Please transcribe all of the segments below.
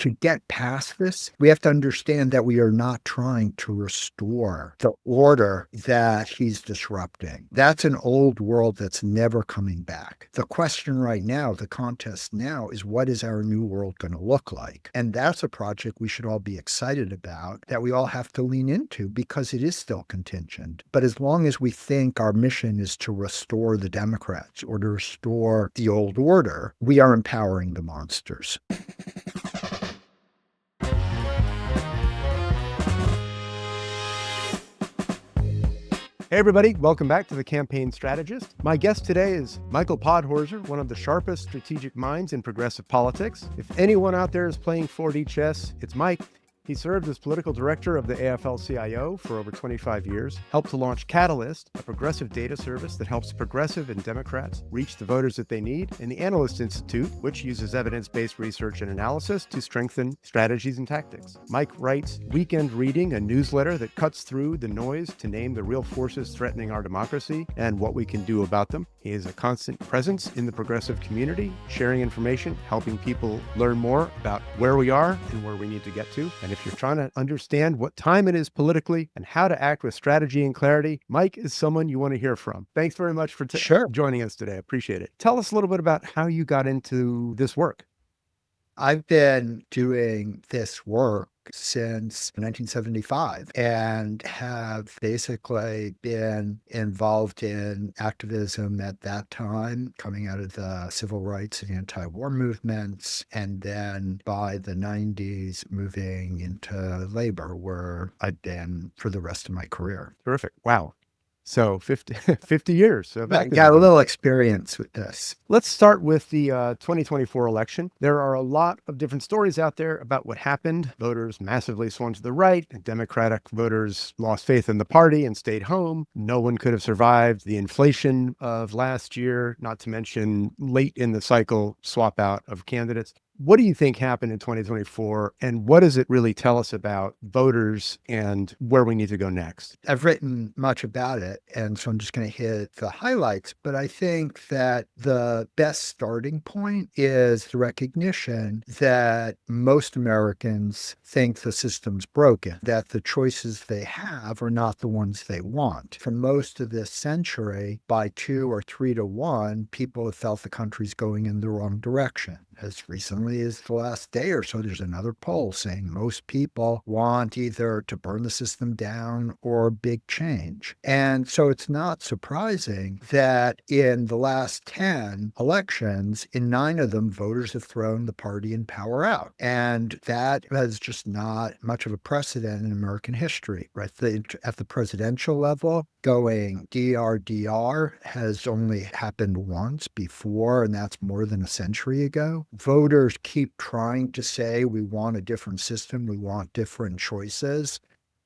to get past this, we have to understand that we are not trying to restore the order that he's disrupting. That's an old world that's never coming back. The question right now, the contest now, is what is our new world going to look like? And that's a project we should all be excited about, that we all have to lean into because it is still contingent. But as long as we think our mission is to restore the Democrats or to restore the old order, we are empowering the monsters. Hey everybody, welcome back to the Campaign Strategist. My guest today is Michael Podhorzer, one of the sharpest strategic minds in progressive politics. If anyone out there is playing 4D chess, it's Mike. He served as political director of the AFL-CIO for over 25 years, helped to launch Catalyst, a progressive data service that helps progressive and Democrats reach the voters that they need, and the Analyst Institute, which uses evidence-based research and analysis to strengthen strategies and tactics. Mike writes Weekend Reading, a newsletter that cuts through the noise to name the real forces threatening our democracy and what we can do about them. He is a constant presence in the progressive community, sharing information, helping people learn more about where we are and where we need to get to. And if you're trying to understand what time it is politically and how to act with strategy and clarity, Mike is someone you want to hear from. Thanks very much for joining us today. I appreciate it. Tell us a little bit about how you got into this work. I've been doing this work since 1975 and have basically been involved in activism at that time, coming out of the civil rights and anti-war movements, and then by the 90s moving into labor, where I've been for the rest of my career. Terrific. Wow. So 50 years of activism. Got a little experience with this. Let's start with the 2024 election. There are a lot of different stories out there about what happened. Voters massively swung to the right, and Democratic voters lost faith in the party and stayed home. No one could have survived the inflation of last year, not to mention late in the cycle swap out of candidates. What do you think happened in 2024, and what does it really tell us about voters and where we need to go next? I've written much about it, and so I'm just going to hit the highlights, but I think that the best starting point is the recognition that most Americans think the system's broken, that the choices they have are not the ones they want. For most of this century, by 2 or 3 to 1, people have felt the country's going in the wrong direction. As recently as the last day or so, there's another poll saying most people want either to burn the system down or big change. And so it's not surprising that in the last 10 elections, in 9 of them, voters have thrown the party in power out. And that is just not much of a precedent in American history, right? At the presidential level, going DRDR has only happened once before, and that's more than a century ago. Voters keep trying to say we want a different system, we want different choices,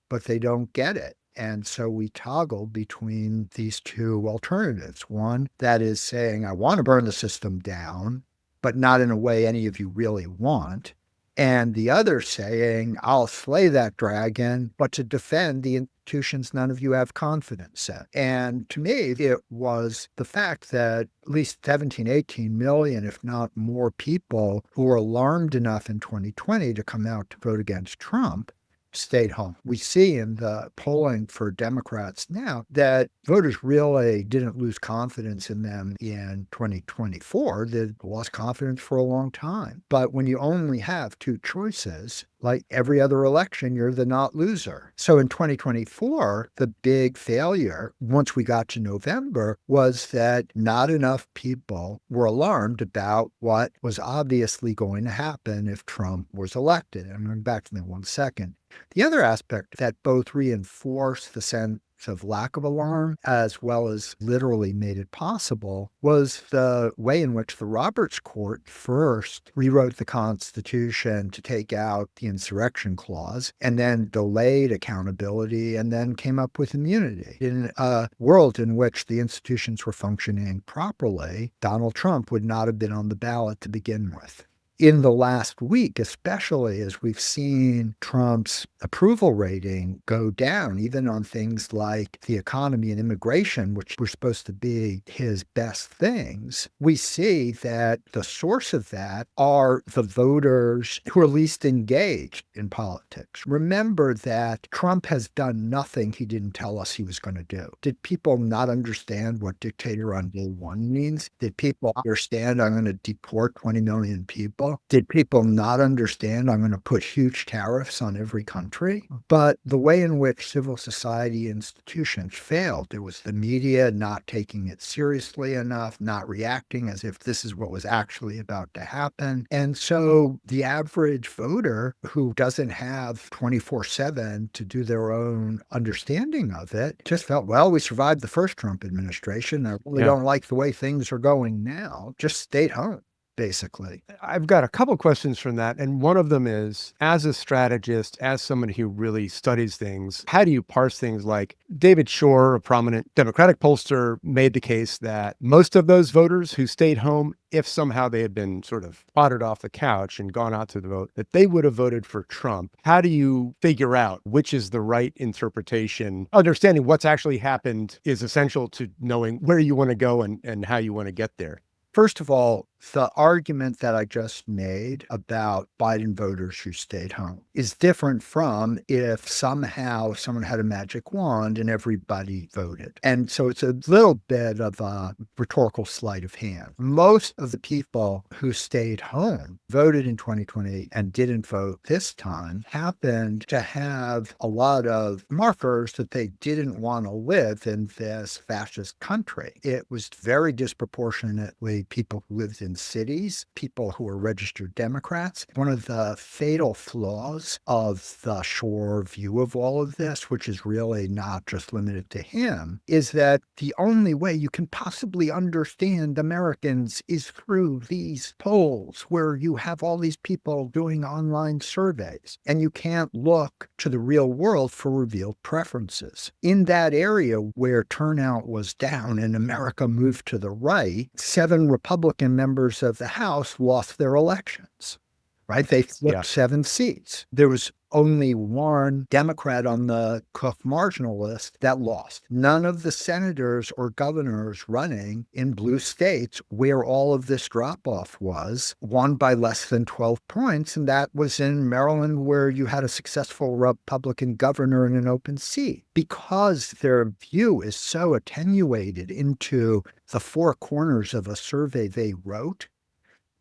but they don't get it. And so we toggle between these two alternatives. One that is saying, I want to burn the system down, but not in a way any of you really want. And the other saying, I'll slay that dragon, but to defend the institutions none of you have confidence in. And to me, it was the fact that at least 17, 18 million, if not more people who were alarmed enough in 2020 to come out to vote against Trump stayed home. We see in the polling for Democrats now that voters really didn't lose confidence in them in 2024. They lost confidence for a long time. But when you only have 2 choices, like every other election, you're the not loser. So in 2024, the big failure, once we got to November, was that not enough people were alarmed about what was obviously going to happen if Trump was elected. I'm going back to that one second. The other aspect that both reinforced the sense of lack of alarm, as well as literally made it possible, was the way in which the Roberts Court first rewrote the Constitution to take out the insurrection clause, and then delayed accountability, and then came up with immunity. In a world in which the institutions were functioning properly, Donald Trump would not have been on the ballot to begin with. in the last week, especially as we've seen Trump's approval rating go down, even on things like the economy and immigration, which were supposed to be his best things, we see that the source of that are the voters who are least engaged in politics. Remember that Trump has done nothing he didn't tell us he was going to do. Did people not understand what dictator on day one means? Did people understand I'm going to deport 20 million people? Did people not understand I'm going to put huge tariffs on every country? But the way in which civil society institutions failed, it was the media not taking it seriously enough, not reacting as if this is what was actually about to happen. And so the average voter who doesn't have 24/7 to do their own understanding of it just felt, well, we survived the first Trump administration. I really don't like the way things are going now. Just stayed home, basically. I've got a couple questions from that. And one of them is, as a strategist, as someone who really studies things, how do you parse things like David Shore, a prominent Democratic pollster, made the case that most of those voters who stayed home, if somehow they had been sort of potted off the couch and gone out to the vote, that they would have voted for Trump. How do you figure out which is the right interpretation? Understanding what's actually happened is essential to knowing where you want to go and how you want to get there. First of all, the argument that I just made about Biden voters who stayed home is different from if somehow someone had a magic wand and everybody voted. And so it's a little bit of a rhetorical sleight of hand. Most of the people who stayed home, voted in 2020 and didn't vote this time, happened to have a lot of markers that they didn't want to live in this fascist country. It was very disproportionately people who lived in cities, people who were registered Democrats. One of the fatal flaws of the Shore view of all of this, which is really not just limited to him, is that the only way you can possibly understand Americans is through these polls where you have all these people doing online surveys, and you can't look to the real world for revealed preferences. In that area where turnout was down and America moved to the right, 7 Republican members of the House lost their elections, right? They flipped 7 seats. There was only 1 Democrat on the Cook marginal list that lost. None of the senators or governors running in blue states where all of this drop-off was won by less than 12 points, and that was in Maryland where you had a successful Republican governor in an open seat. Because their view is so attenuated into the 4 corners of a survey they wrote,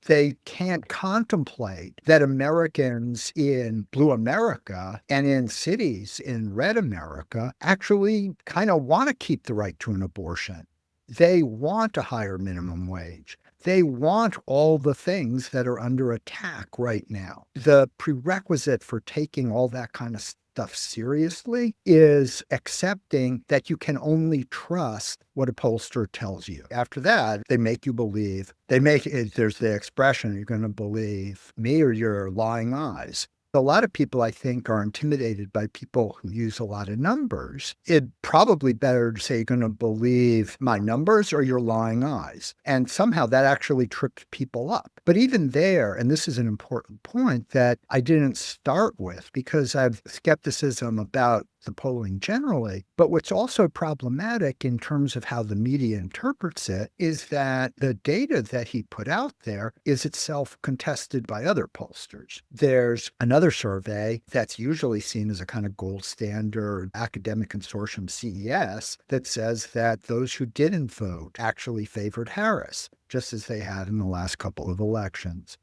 they can't contemplate that Americans in blue America and in cities in red America actually kind of want to keep the right to an abortion. They want a higher minimum wage. They want all the things that are under attack right now. The prerequisite for taking all that kind of stuff seriously is accepting that you can only trust what a pollster tells you. After that, they make you believe. There's the expression, you're going to believe me or your lying eyes. A lot of people, I think, are intimidated by people who use a lot of numbers. It'd probably better to say you're going to believe my numbers or your lying eyes. And somehow that actually trips people up. But even there, and this is an important point that I didn't start with because I have skepticism about the polling generally. But what's also problematic in terms of how the media interprets it is that the data that he put out there is itself contested by other pollsters. There's another survey that's usually seen as a kind of gold standard academic consortium, CES, that says that those who didn't vote actually favored Harris, just as they had in the last couple of elections.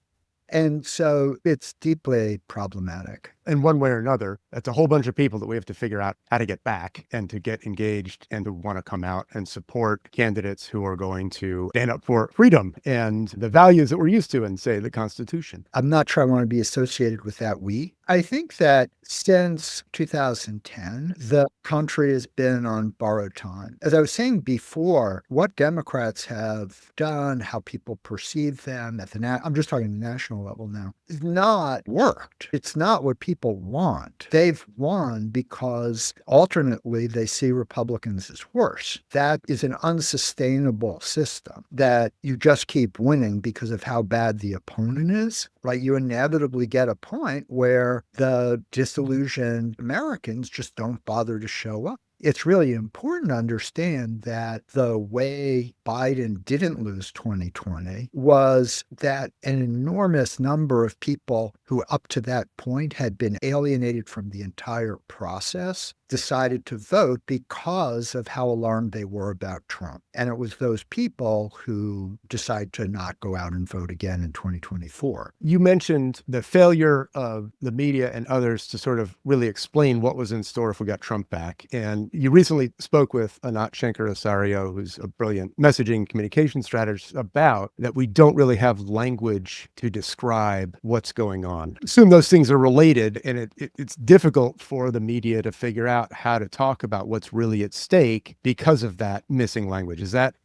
And so it's deeply problematic. In one way or another, that's a whole bunch of people that we have to figure out how to get back and to get engaged and to want to come out and support candidates who are going to stand up for freedom and the values that we're used to in, say, the Constitution. I'm not sure I want to be associated with that we. I think that since 2010, the country has been on borrowed time. As I was saying before, what Democrats have done, how people perceive them at I'm just talking the national level now, it's not worked. It's not what people people want. They've won because alternately they see Republicans as worse. That is an unsustainable system that you just keep winning because of how bad the opponent is, right? You inevitably get a point where the disillusioned Americans just don't bother to show up. It's really important to understand that the way Biden didn't lose 2020 was that an enormous number of people who up to that point had been alienated from the entire process decided to vote because of how alarmed they were about Trump. And it was those people who decided to not go out and vote again in 2024. You mentioned the failure of the media and others to sort of really explain what was in store if we got Trump back. And you recently spoke with Anat Shenker-Osario, who's a brilliant messaging communication strategist, about that we don't really have language to describe what's going on. Assume those things are related, and it's difficult for the media to figure out how to talk about what's really at stake because of that missing language. Is that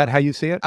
how you see it?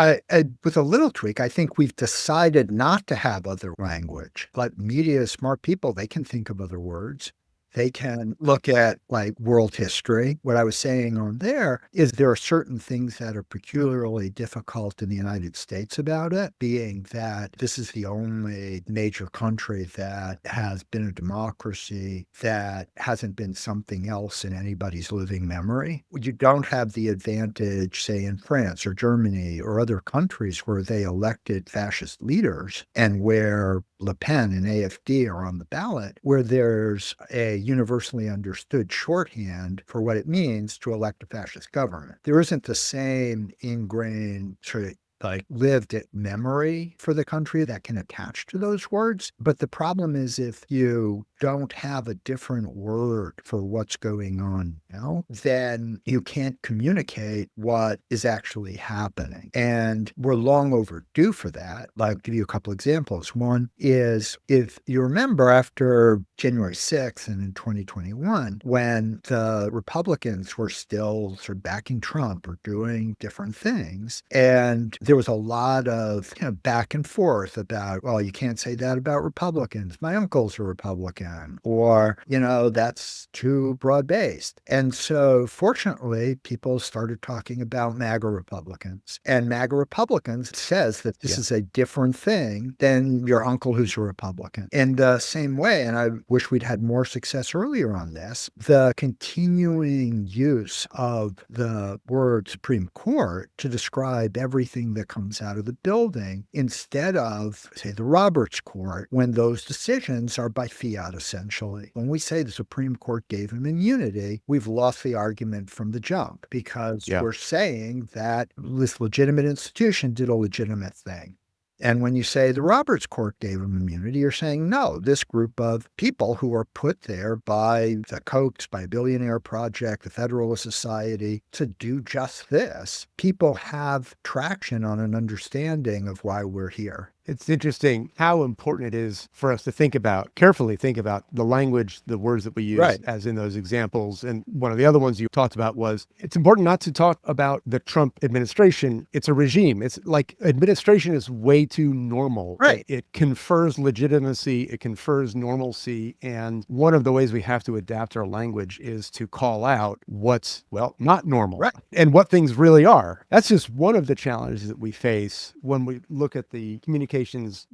With a little tweak, I think we've decided not to have other language. But media is smart people. They can think of other words. They can look at like world history. What I was saying on there is there are certain things that are peculiarly difficult in the United States about it, being that this is the only major country that has been a democracy that hasn't been something else in anybody's living memory. You don't have the advantage, say, in France or Germany or other countries where they elected fascist leaders and where Le Pen and AfD are on the ballot, where there's a universally understood shorthand for what it means to elect a fascist government. There isn't the same ingrained sort of like lived memory for the country that can attach to those words. But the problem is if you don't have a different word for what's going on now, then you can't communicate what is actually happening. And we're long overdue for that. I'll give you a couple examples. One is, if you remember, after January 6th and in 2021, when the Republicans were still sort of backing Trump or doing different things, and there was a lot of back and forth about, well, you can't say that about Republicans. My uncle's a Republican, or, that's too broad-based. And so fortunately, people started talking about MAGA Republicans. And MAGA Republicans says that this is a different thing than your uncle who's a Republican. In the same way, and I wish we'd had more success earlier on this, the continuing use of the word Supreme Court to describe everything that comes out of the building instead of, say, the Roberts Court, when those decisions are by fiat, essentially. When we say the Supreme Court gave him immunity, we've lost the argument from the jump because we're saying that this legitimate institution did a legitimate thing. And when you say the Roberts Court gave him immunity, you're saying, no, this group of people who are put there by the Kochs, by a billionaire project, the Federalist Society, to do just this, people have traction on an understanding of why we're here. It's interesting how important it is for us to carefully think about the language, the words that we use, as in those examples. And one of the other ones you talked about was, it's important not to talk about the Trump administration. It's a regime. It's like administration is way too normal. It confers legitimacy. It confers normalcy. And one of the ways we have to adapt our language is to call out what's, not normal and what things really are. That's just one of the challenges that we face when we look at the communications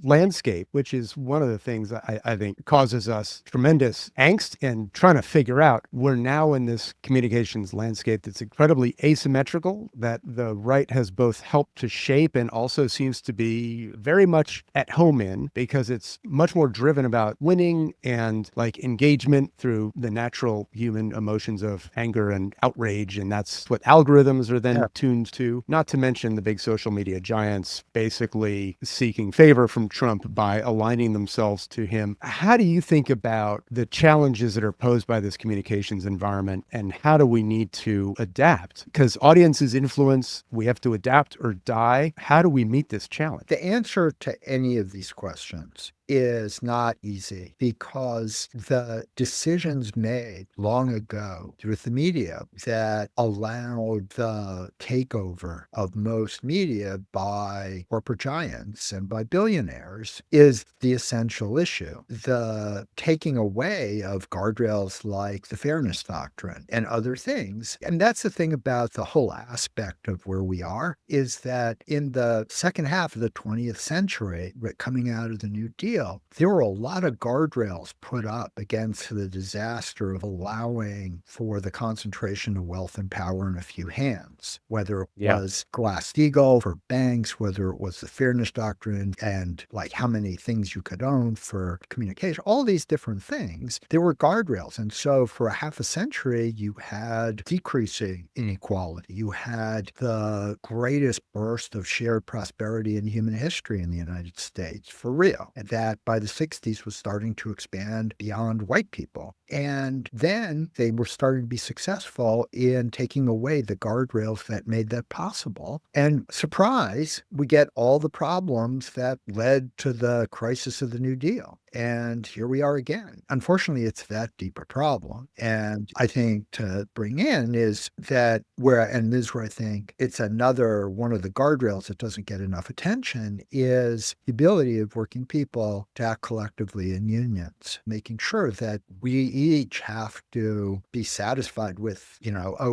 landscape, which is one of the things that I think causes us tremendous angst and trying to figure out. We're now in this communications landscape that's incredibly asymmetrical, that the right has both helped to shape and also seems to be very much at home in, because it's much more driven about winning and like engagement through the natural human emotions of anger and outrage. And that's what algorithms are then tuned to, not to mention the big social media giants basically seeking favor from Trump by aligning themselves to him. How do you think about the challenges that are posed by this communications environment, and how do we need to adapt? Because audiences influence, we have to adapt or die. How do we meet this challenge? The answer to any of these questions is not easy because the decisions made long ago with the media that allowed the takeover of most media by corporate giants and by billionaires is the essential issue. The taking away of guardrails like the fairness doctrine and other things. And that's the thing about the whole aspect of where we are, is that in the second half of the 20th century, coming out of the New Deal, there were a lot of guardrails put up against the disaster of allowing for the concentration of wealth and power in a few hands, whether it Yeah. was Glass-Steagall for banks, whether it was the fairness doctrine and like how many things you could own for communication, all these different things, there were guardrails. And so for a half a century, you had decreasing inequality. You had the greatest burst of shared prosperity in human history in the United States, for real. And that by the 60s was starting to expand beyond white people. And then they were starting to be successful in taking away the guardrails that made that possible. And surprise, we get all the problems that led to the crisis of the New Deal. And here we are again. Unfortunately, it's that deep a problem. And I think to bring in is that and this is where I think it's another one of the guardrails that doesn't get enough attention, is the ability of working people to act collectively in unions, making sure that we each have to be satisfied with,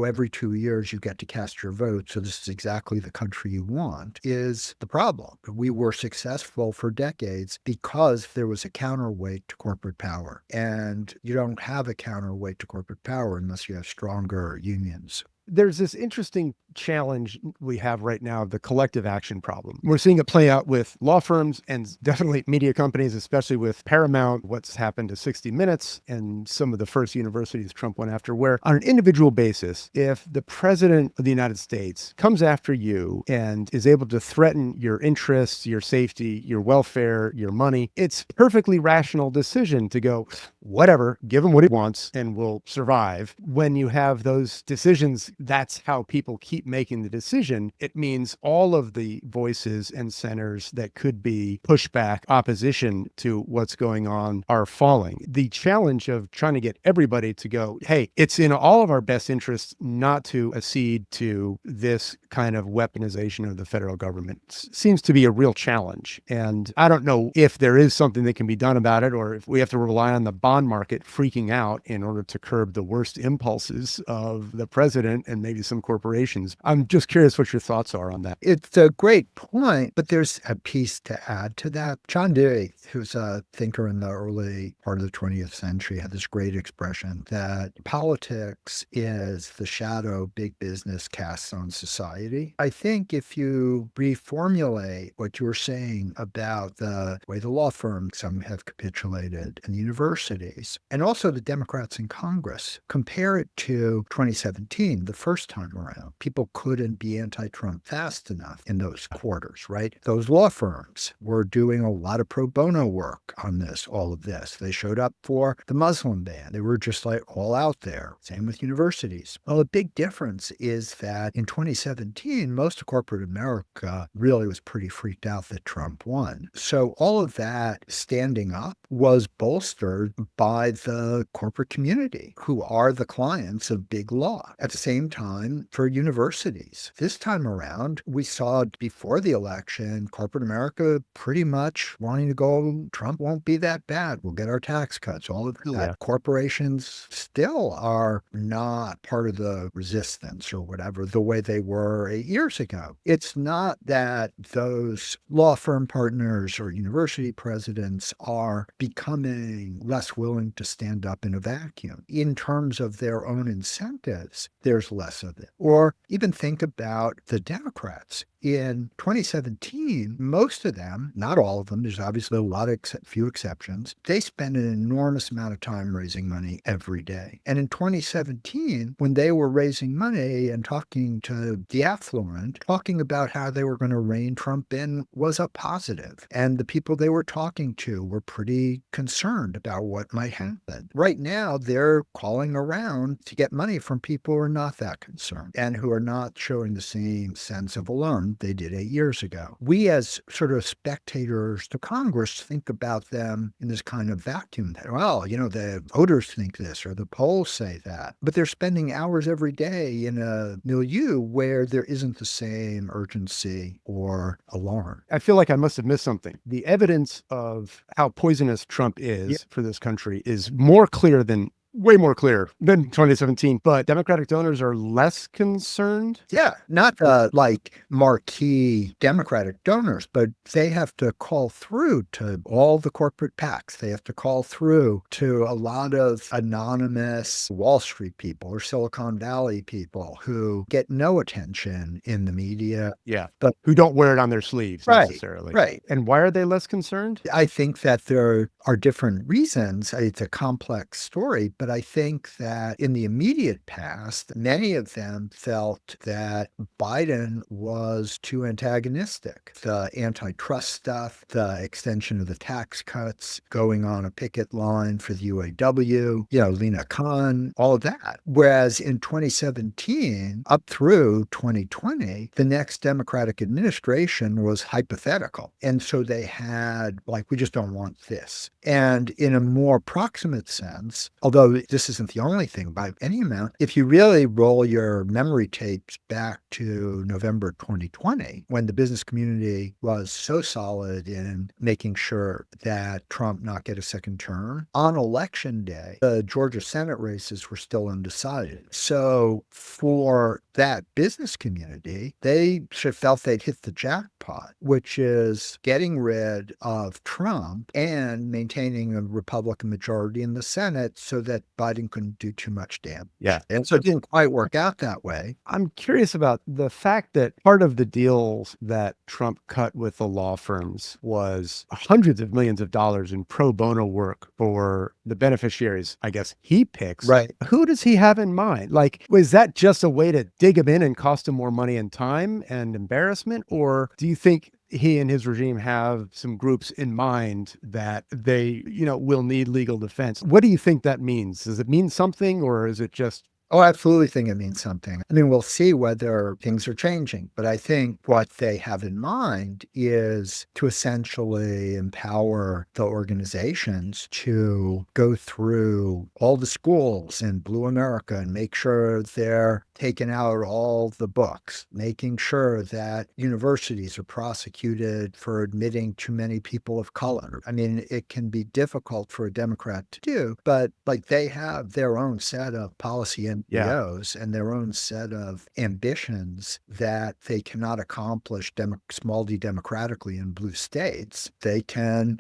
every 2 years you get to cast your vote, so this is exactly the country you want, is the problem. We were successful for decades because there was a counterweight to corporate power. And you don't have a counterweight to corporate power unless you have stronger unions. There's this interesting challenge we have right now, the collective action problem. We're seeing it play out with law firms and definitely media companies, especially with Paramount, what's happened to 60 Minutes and some of the first universities Trump went after, where on an individual basis, if the president of the United States comes after you and is able to threaten your interests, your safety, your welfare, your money, it's a perfectly rational decision to go, whatever, give him what he wants and we'll survive. When you have those decisions, that's how people keep making the decision. It means all of the voices and centers that could be pushback, opposition to what's going on are falling. The challenge of trying to get everybody to go, hey, it's in all of our best interests not to accede to this kind of weaponization of the federal government seems to be a real challenge. And I don't know if there is something that can be done about it, or if we have to rely on the bond market freaking out in order to curb the worst impulses of the president and maybe some corporations. I'm just curious what your thoughts are on that. It's a great point, but there's a piece to add to that. John Dewey, who's a thinker in the early part of the 20th century, had this great expression that politics is the shadow big business casts on society. I think if you reformulate what you were saying about the way the law firms, some have capitulated, and the universities, and also the Democrats in Congress, compare it to 2017, the first time around. People couldn't be anti-Trump fast enough in those quarters, right? Those law firms were doing a lot of pro bono work on this, all of this. They showed up for the Muslim ban. They were just like all out there. Same with universities. Well, the big difference is that in 2017, most of corporate America really was pretty freaked out that Trump won. So all of that standing up was bolstered by the corporate community, who are the clients of big law. At the same time, for universities, this time around, we saw before the election, corporate America pretty much wanting to go, Trump won't be that bad. We'll get our tax cuts, all of that. Yeah. Corporations still are not part of the resistance or whatever, the way they were 8 years ago. It's not that those law firm partners or university presidents are becoming less willing to stand up in a vacuum. In terms of their own incentives, there's less of it. Or even think about the Democrats. In 2017, most of them, not all of them, there's obviously a few exceptions, they spend an enormous amount of time raising money every day. And in 2017, when they were raising money and talking to the affluent, talking about how they were going to rein Trump in was a positive. And the people they were talking to were pretty concerned about what might happen. Right now, they're calling around to get money from people who are not that concerned and who are not showing the same sense of alarm. than they did 8 years ago. We as sort of spectators to Congress think about them in this kind of vacuum that, well, the voters think this or the polls say that, but they're spending hours every day in a milieu where there isn't the same urgency or alarm. I feel like I must have missed something. The evidence of how poisonous Trump is for this country is way more clear than 2017, but Democratic donors are less concerned. Yeah, not like marquee Democratic donors, but they have to call through to all the corporate PACs. They have to call through to a lot of anonymous Wall Street people or Silicon Valley people who get no attention in the media. Yeah, but who don't wear it on their sleeves necessarily. Right. And why are they less concerned? I think that there are different reasons. It's a complex story, but I think that in the immediate past, many of them felt that Biden was too antagonistic. The antitrust stuff, the extension of the tax cuts, going on a picket line for the UAW, Lena Khan, all of that. Whereas in 2017, up through 2020, the next Democratic administration was hypothetical. And so they had, we just don't want this. And in a more proximate sense, although this isn't the only thing by any amount, if you really roll your memory tapes back to November 2020, when the business community was so solid in making sure that Trump not get a second term, on election day, the Georgia Senate races were still undecided. So for that business community, they should have felt they'd hit the jackpot, which is getting rid of Trump and maintaining a Republican majority in the Senate so that Biden couldn't do too much damage. Yeah. And so it didn't quite work out that way. I'm curious about the fact that part of the deals that Trump cut with the law firms was hundreds of millions of dollars in pro bono work for the beneficiaries, I guess, he picks. Right. Who does he have in mind? Was that just a way to dig him in and cost him more money and time and embarrassment? Or do you think he and his regime have some groups in mind that they, will need legal defense? What do you think that means? Does it mean something, or is it just... Oh, I absolutely think it means something. I mean, we'll see whether things are changing, but I think what they have in mind is to essentially empower the organizations to go through all the schools in Blue America and make sure they're taking out all the books, making sure that universities are prosecuted for admitting too many people of color. I mean, it can be difficult for a Democrat to do, but they have their own set of policy NPOs and their own set of ambitions that they cannot accomplish small d democratically in blue states. They can,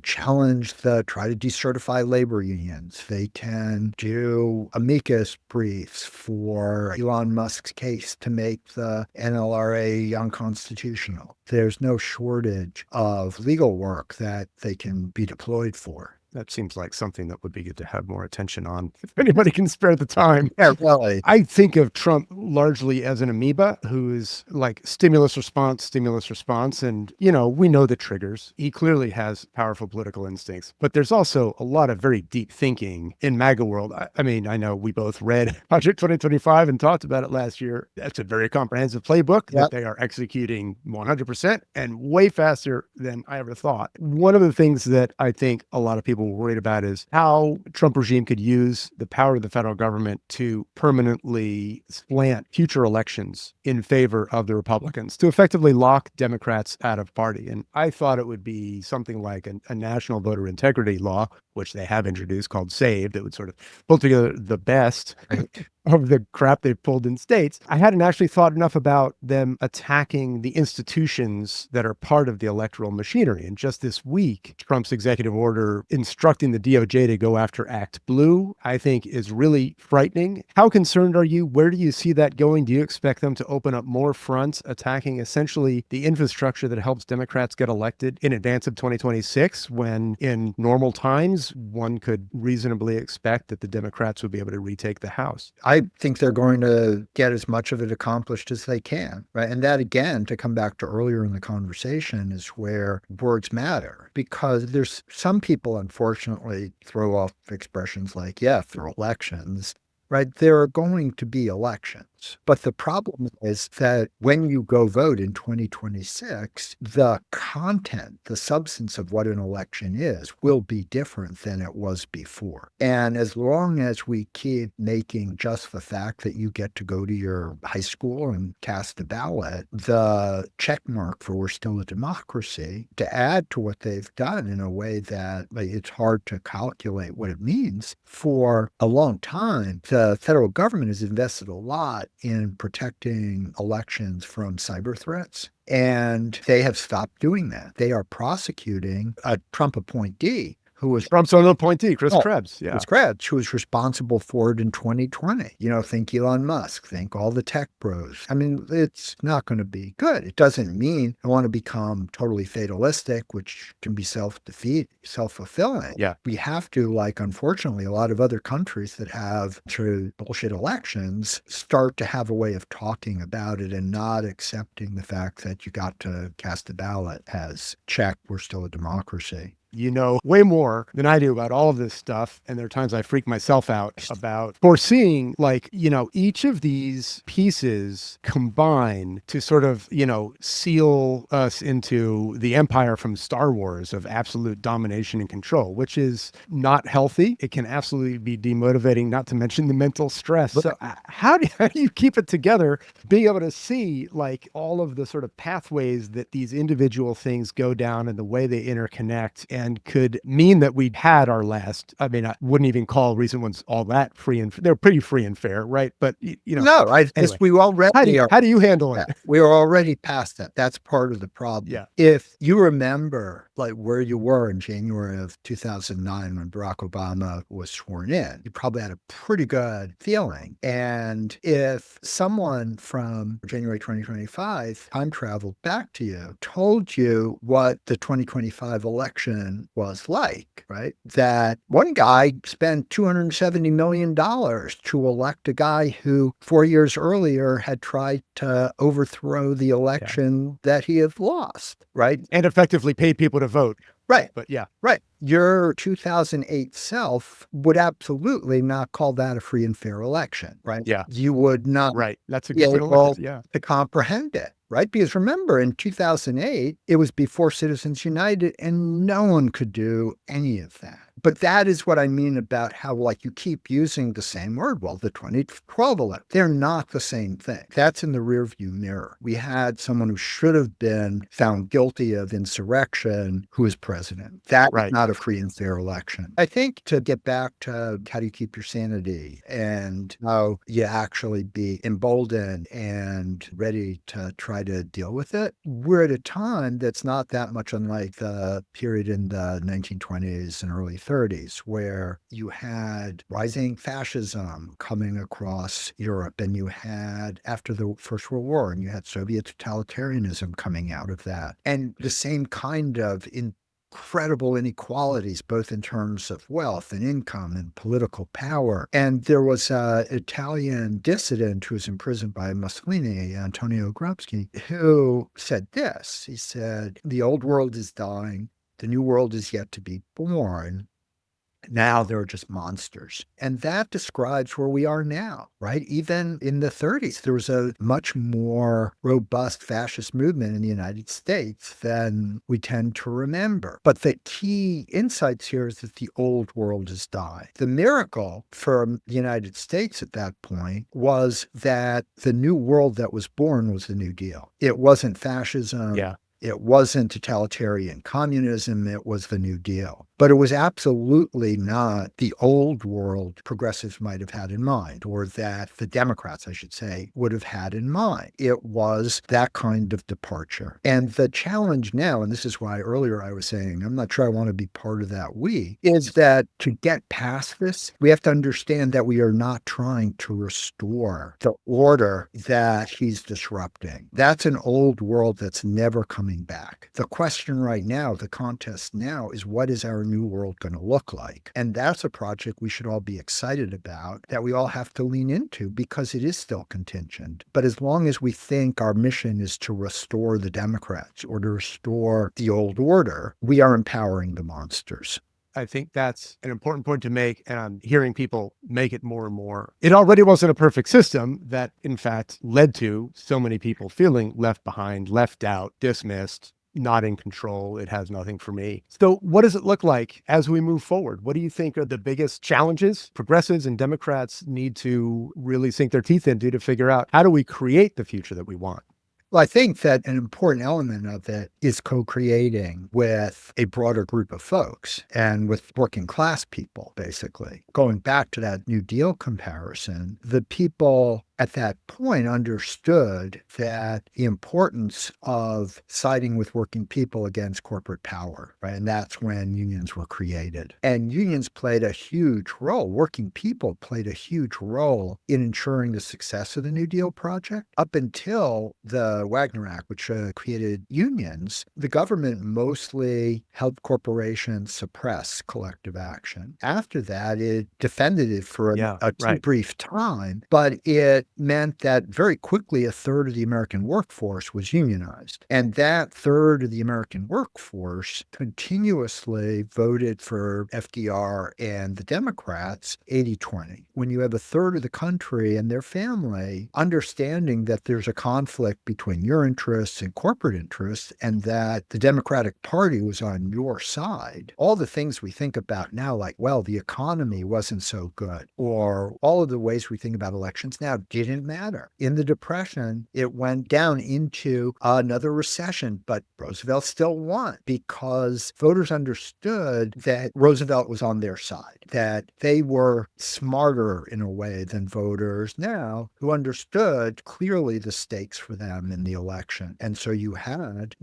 challenge try to decertify labor unions. They can do amicus briefs for Elon Musk's case to make the NLRA unconstitutional. There's no shortage of legal work that they can be deployed for. That seems like something that would be good to have more attention on if anybody can spare the time. Yeah, really. I think of Trump largely as an amoeba who's stimulus response. And, we know the triggers. He clearly has powerful political instincts, but there's also a lot of very deep thinking in MAGA world. I mean, I know we both read Project 2025 and talked about it last year. That's a very comprehensive playbook that they are executing 100% and way faster than I ever thought. One of the things that I think a lot of people were worried about is how Trump regime could use the power of the federal government to permanently slant future elections in favor of the Republicans, to effectively lock Democrats out of party. And I thought it would be something like a national voter integrity law, which they have introduced, called SAVE, that would sort of pull together the best of the crap they've pulled in states. I hadn't actually thought enough about them attacking the institutions that are part of the electoral machinery. And just this week, Trump's executive order instructing the DOJ to go after Act Blue, I think is really frightening. How concerned are you? Where do you see that going? Do you expect them to open up more fronts attacking essentially the infrastructure that helps Democrats get elected in advance of 2026, when in normal times, one could reasonably expect that the Democrats would be able to retake the House? I think they're going to get as much of it accomplished as they can, right? And that, again, to come back to earlier in the conversation, is where words matter, because there's some people, unfortunately, throw off expressions like, for elections, right? There are going to be elections. But the problem is that when you go vote in 2026, the content, the substance of what an election is, will be different than it was before. And as long as we keep making just the fact that you get to go to your high school and cast a ballot the check mark for we're still a democracy, to add to what they've done in a way that it's hard to calculate what it means, for a long time, the federal government has invested a lot in protecting elections from cyber threats. And they have stopped doing that. They are prosecuting a Trump appointee who was Trump's own appointee, Chris Krebs. Yeah. Chris Krebs, who was responsible for it in 2020. Think Elon Musk, think all the tech bros. I mean, it's not going to be good. It doesn't mean I want to become totally fatalistic, which can be self-fulfilling. Yeah. We have to, like, unfortunately, a lot of other countries that have true bullshit elections start to have a way of talking about it and not accepting the fact that you got to cast a ballot as check, we're still a democracy. You know way more than I do about all of this stuff. And there are times I freak myself out about foreseeing, each of these pieces combine to sort of, seal us into the empire from Star Wars of absolute domination and control, which is not healthy. It can absolutely be demotivating, not to mention the mental stress. So how do you keep it together, being able to see all of the sort of pathways that these individual things go down and the way they interconnect, and could mean that we'd had our last, I wouldn't even call recent ones all that free, and they're pretty free and fair, right? But, No, anyway, we already how do you handle it? We are already past that. That's part of the problem. Yeah. If you remember where you were in January of 2009 when Barack Obama was sworn in, you probably had a pretty good feeling. And if someone from January 2025 time traveled back to you, told you what the 2025 election was like, right? That one guy spent $270 million to elect a guy who 4 years earlier had tried to overthrow the election that he had lost, right? And effectively pay people to vote. Right. But yeah. Right. Your 2008 self would absolutely not call that a free and fair election, right? Yeah. You would not. Right. That's a be good way to look at it. Yeah. to comprehend it, right? Because remember, in 2008, it was before Citizens United, and no one could do any of that. But that is what I mean about how, you keep using the same word. Well, the 2012 election, they're not the same thing. That's in the rearview mirror. We had someone who should have been found guilty of insurrection who is president. That is not a free and fair election. I think, to get back to how do you keep your sanity and how you actually be emboldened and ready to try to deal with it, we're at a time that's not that much unlike the period in the 1920s and early 30s, where you had rising fascism coming across Europe, and you had, after the First World War, and you had Soviet totalitarianism coming out of that, and the same kind of incredible inequalities, both in terms of wealth and income and political power. And there was an Italian dissident who was imprisoned by Mussolini, Antonio Gramsci, who said this. He said, "The old world is dying. The new world is yet to be born. Now there are just monsters." And that describes where we are now, right? Even in the 30s, there was a much more robust fascist movement in the United States than we tend to remember. But the key insights here is that the old world is dying. The miracle for the United States at that point was that the new world that was born was the New Deal. It wasn't fascism. Yeah. It wasn't totalitarian communism. It was the New Deal. But it was absolutely not the old world progressives might have had in mind, or that the Democrats, I should say, would have had in mind. It was that kind of departure. And the challenge now, and this is why earlier I was saying, I'm not sure I want to be part of that is that to get past this, we have to understand that we are not trying to restore the order that he's disrupting. That's an old world that's never coming back. The question right now, the contest now, is what is our new world going to look like? And that's a project we should all be excited about, that we all have to lean into, because it is still contingent. But as long as we think our mission is to restore the Democrats or to restore the old order, we are empowering the monsters. I think that's an important point to make, and I'm hearing people make it more and more. It already wasn't a perfect system that, in fact, led to so many people feeling left behind, left out, dismissed, not in control. It has nothing for me. So what does it look like as we move forward? What do you think are the biggest challenges progressives and Democrats need to really sink their teeth into to figure out how do we create the future that we want? Well, I think that an important element of it is co-creating with a broader group of folks and with working class people, basically. Going back to that New Deal comparison, the people at that point understood that the importance of siding with working people against corporate power, right? And that's when unions were created. And unions played a huge role. Working people played a huge role in ensuring the success of the New Deal project. Up until the Wagner Act, which created unions, the government mostly helped corporations suppress collective action. After that, it defended it for a too brief time, but it meant that very quickly a third of the American workforce was unionized. And that third of the American workforce continuously voted for FDR and the Democrats 80-20. When you have a third of the country and their family understanding that there's a conflict between your interests and corporate interests and that the Democratic Party was on your side, all the things we think about now, like, well, the economy wasn't so good, or all of the ways we think about elections now didn't matter. In the Depression, it went down into another recession, but Roosevelt still won because voters understood that Roosevelt was on their side, that they were smarter in a way than voters now who understood clearly the stakes for them in the election. And so you had,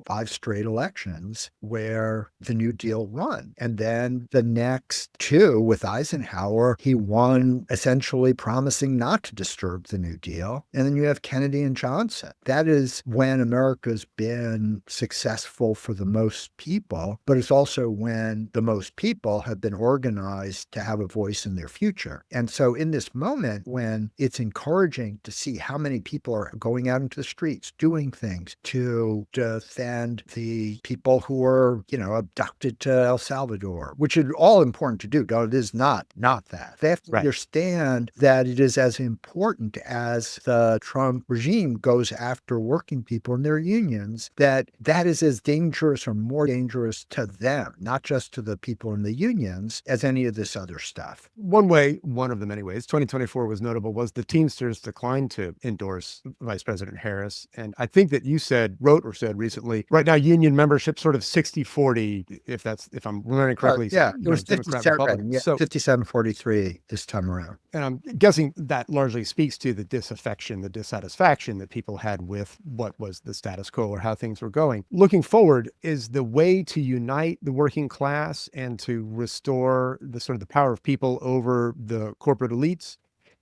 5 straight elections where the New Deal won. And then the next 2 with Eisenhower, he won essentially promising not to disturb the New Deal. And then you have Kennedy and Johnson. That is when America's been successful for the most people, but it's also when the most people have been organized to have a voice in their future. And so in this moment, when it's encouraging to see how many people are going out into the streets, doing things to defend the people who are, abducted to El Salvador, which is all important to do. No, it is not that. They have to understand that it is as important as the Trump regime goes after working people and their unions, that is as dangerous or more dangerous to them, not just to the people in the unions, as any of this other stuff. One of the many ways 2024 was notable was the Teamsters declined to endorse Vice President Harris. And I think that you wrote recently, right now union membership sort of 60-40, if I'm remembering correctly. It was 57-43 this time around. And I'm guessing that largely speaks to the disaffection, the dissatisfaction that people had with what was the status quo or how things were going. Looking forward, is the way to unite the working class and to restore the sort of the power of people over the corporate elites,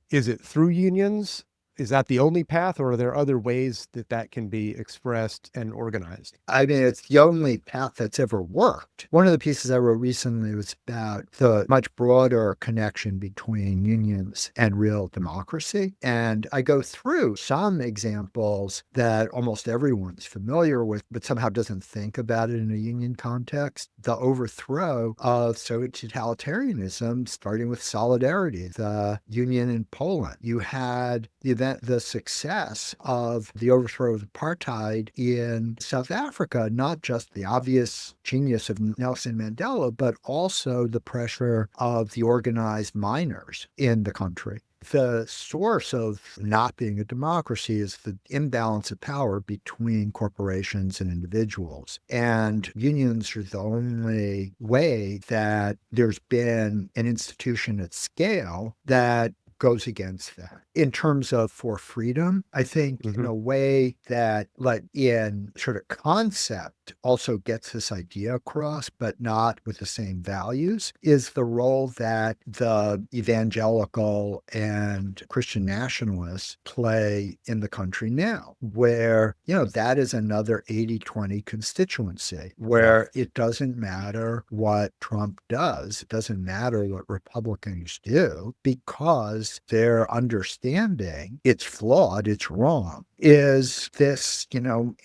is it through unions? Is that the only path, or are there other ways that can be expressed and organized? I mean, it's the only path that's ever worked. One of the pieces I wrote recently was about the much broader connection between unions and real democracy. And I go through some examples that almost everyone's familiar with, but somehow doesn't think about it in a union context. The overthrow of Soviet totalitarianism, starting with Solidarity, the union in Poland. You had the success of the overthrow of apartheid in South Africa, not just the obvious genius of Nelson Mandela, but also the pressure of the organized miners in the country. The source of not being a democracy is the imbalance of power between corporations and individuals. And unions are the only way that there's been an institution at scale that goes against that. In terms of for freedom, I think in a way that, like, in sort of concept also gets this idea across, but not with the same values, is the role that the evangelical and Christian nationalists play in the country now, where, that is another 80-20 constituency, where it doesn't matter what Trump does, it doesn't matter what Republicans do, because is their understanding, it's flawed, it's wrong, is this,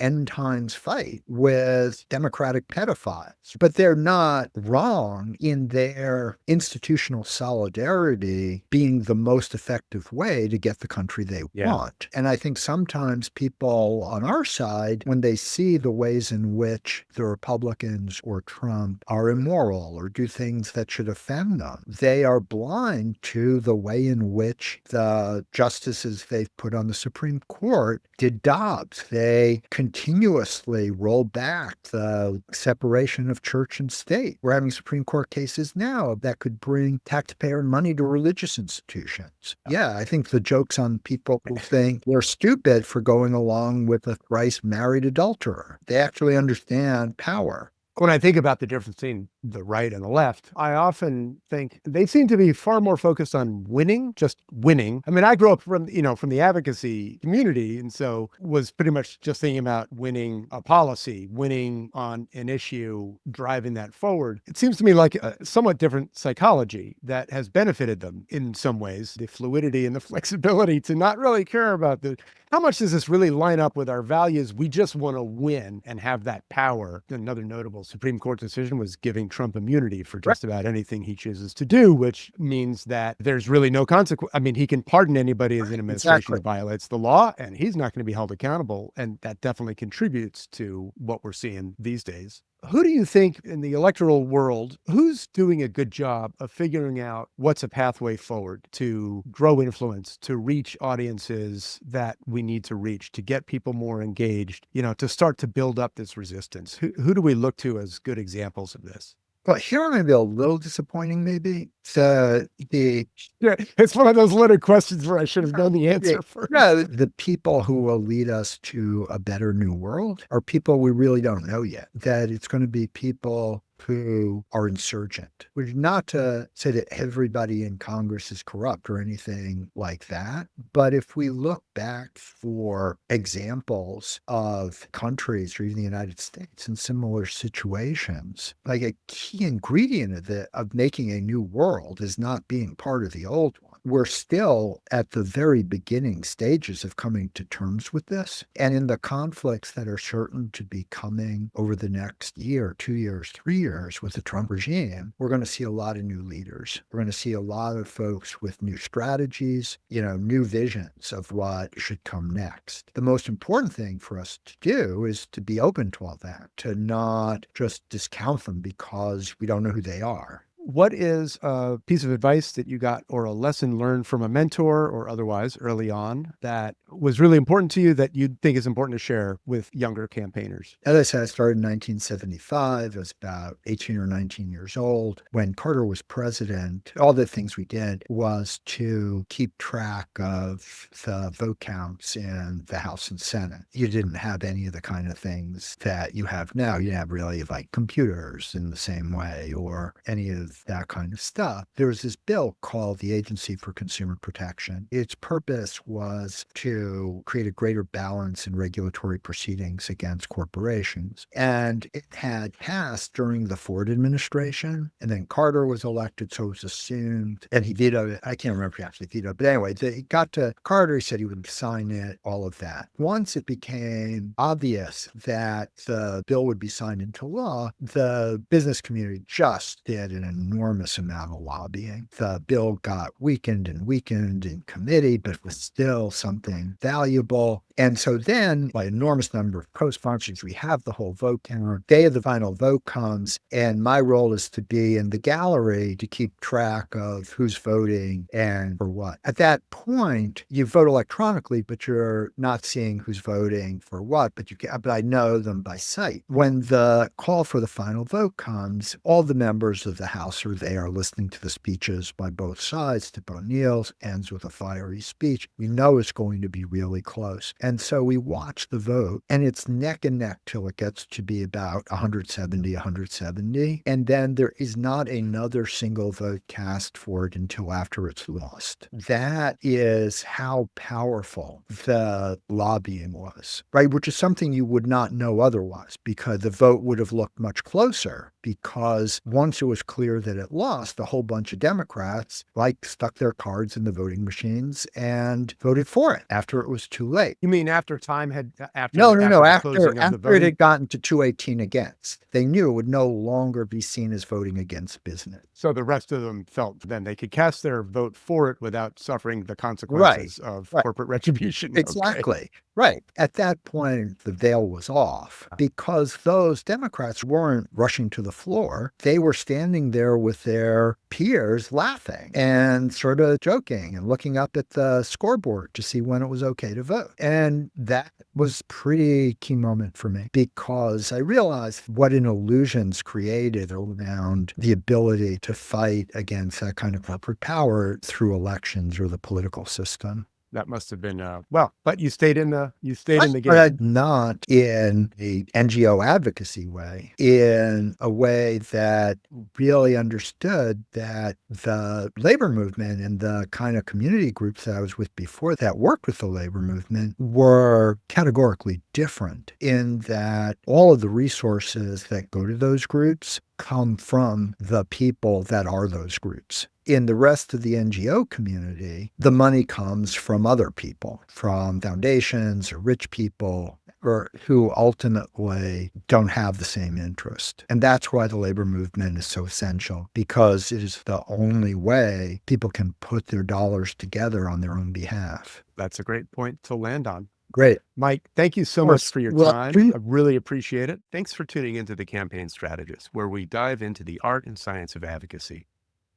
end times fight with democratic pedophiles. But they're not wrong in their institutional solidarity being the most effective way to get the country they want. And I think sometimes people on our side, when they see the ways in which the Republicans or Trump are immoral or do things that should offend them, they are blind to the way in which the justices they've put on the Supreme Court did Dobbs. They continuously roll back the separation of church and state. We're having Supreme Court cases now that could bring taxpayer money to religious institutions. Yeah, I think the joke's on people who think they're stupid for going along with a thrice married adulterer. They actually understand power. When I think about the difference between the right and the left, I often think they seem to be far more focused on winning, just winning. I mean, I grew up from the advocacy community, and so was pretty much just thinking about winning a policy, winning on an issue, driving that forward. It seems to me like a somewhat different psychology that has benefited them in some ways, the fluidity and the flexibility to not really care about how much does this really line up with our values? We just want to win and have that power. Another notable Supreme Court decision was giving Trump immunity for just about anything he chooses to do, which means that there's really no consequence. I mean, he can pardon anybody as an administration that violates the law, and he's not going to be held accountable. And that definitely contributes to what we're seeing these days. Who do you think in the electoral world, who's doing a good job of figuring out what's a pathway forward to grow influence, to reach audiences that we need to reach, to get people more engaged, to start to build up this resistance? Who do we look to as good examples of this? Well, here I'm going to be a little disappointing, maybe. It's one of those little questions where I should have known the answer first. The people who will lead us to a better new world are people we really don't know yet. That it's going to be people who are insurgent, which is not to say that everybody in Congress is corrupt or anything like that. But if we look back for examples of countries or even the United States in similar situations, like a key ingredient of making a new world is not being part of the old one. We're still at the very beginning stages of coming to terms with this. And in the conflicts that are certain to be coming over the next year, 2 years, 3 years with the Trump regime, we're going to see a lot of new leaders. We're going to see a lot of folks with new strategies, new visions of what should come next. The most important thing for us to do is to be open to all that, to not just discount them because we don't know who they are. What is a piece of advice that you got or a lesson learned from a mentor or otherwise early on that was really important to you that you think is important to share with younger campaigners? As I said, I started in 1975. I was about 18 or 19 years old. When Carter was president, all the things we did was to keep track of the vote counts in the House and Senate. You didn't have any of the kind of things that you have now. You didn't have really like computers in the same way or any of that kind of stuff. There was this bill called the Agency for Consumer Protection. Its purpose was to create a greater balance in regulatory proceedings against corporations. And it had passed during the Ford administration, and then Carter was elected, so it was assumed, and he vetoed it. I can't remember if he actually vetoed, but anyway, it got to Carter, he said he would sign it, all of that. Once it became obvious that the bill would be signed into law, the business community just did an enormous amount of lobbying. The bill got weakened in committee, but was still something valuable. And so then, by enormous number of co-sponsors, we have the whole vote count. Day of the final vote comes, and my role is to be in the gallery to keep track of who's voting and for what. At that point, you vote electronically, but you're not seeing who's voting for what, but I know them by sight. When the call for the final vote comes, all the members of the House are there listening to the speeches by both sides. Tip O'Neill's ends with a fiery speech. We know it's going to be really close. And so we watch the vote, and it's neck and neck till it gets to be about 170. And then there is not another single vote cast for it until after it's lost. That is how powerful the lobbying was, right? Which is something you would not know otherwise, because the vote would have looked much closer, because once it was clear that it lost, a whole bunch of Democrats stuck their cards in the voting machines and voted for it after it was too late. You mean after time had, after No, the closing of the after it voting? had gotten to 218 against, they knew it would no longer be seen as voting against business. So the rest of them felt then they could cast their vote for it without suffering the consequences of corporate retribution. Exactly. Okay. Right. At that point, the veil was off because those Democrats weren't rushing to the floor. They were standing there with their peers laughing and sort of joking and looking up at the scoreboard to see when it was okay to vote. And that was a pretty key moment for me because I realized what an illusion's created around the ability to fight against that kind of corporate power through elections or the political system. That must have been but you stayed in the game. But not in the NGO advocacy way, in a way that really understood that the labor movement and the kind of community groups that I was with before that worked with the labor movement were categorically different in that all of the resources that go to those groups come from the people that are those groups. In the rest of the NGO community, the money comes from other people, from foundations or rich people, or who ultimately don't have the same interest. And that's why the labor movement is so essential, because it is the only way people can put their dollars together on their own behalf. That's a great point to land on. Great. Mike, thank you so much for your time. I really appreciate it. Thanks for tuning into The Campaign Strategist, where we dive into the art and science of advocacy.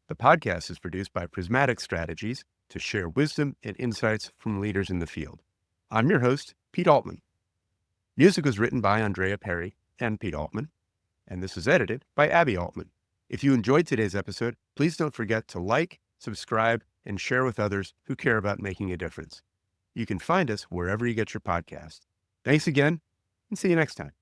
The podcast is produced by Prismatic Strategies to share wisdom and insights from leaders in the field. I'm your host, Pete Altman. Music was written by Andrea Perry and Pete Altman, and this is edited by Abby Altman. If you enjoyed today's episode, please don't forget to like, subscribe, and share with others who care about making a difference. You can find us wherever you get your podcasts. Thanks again, and see you next time.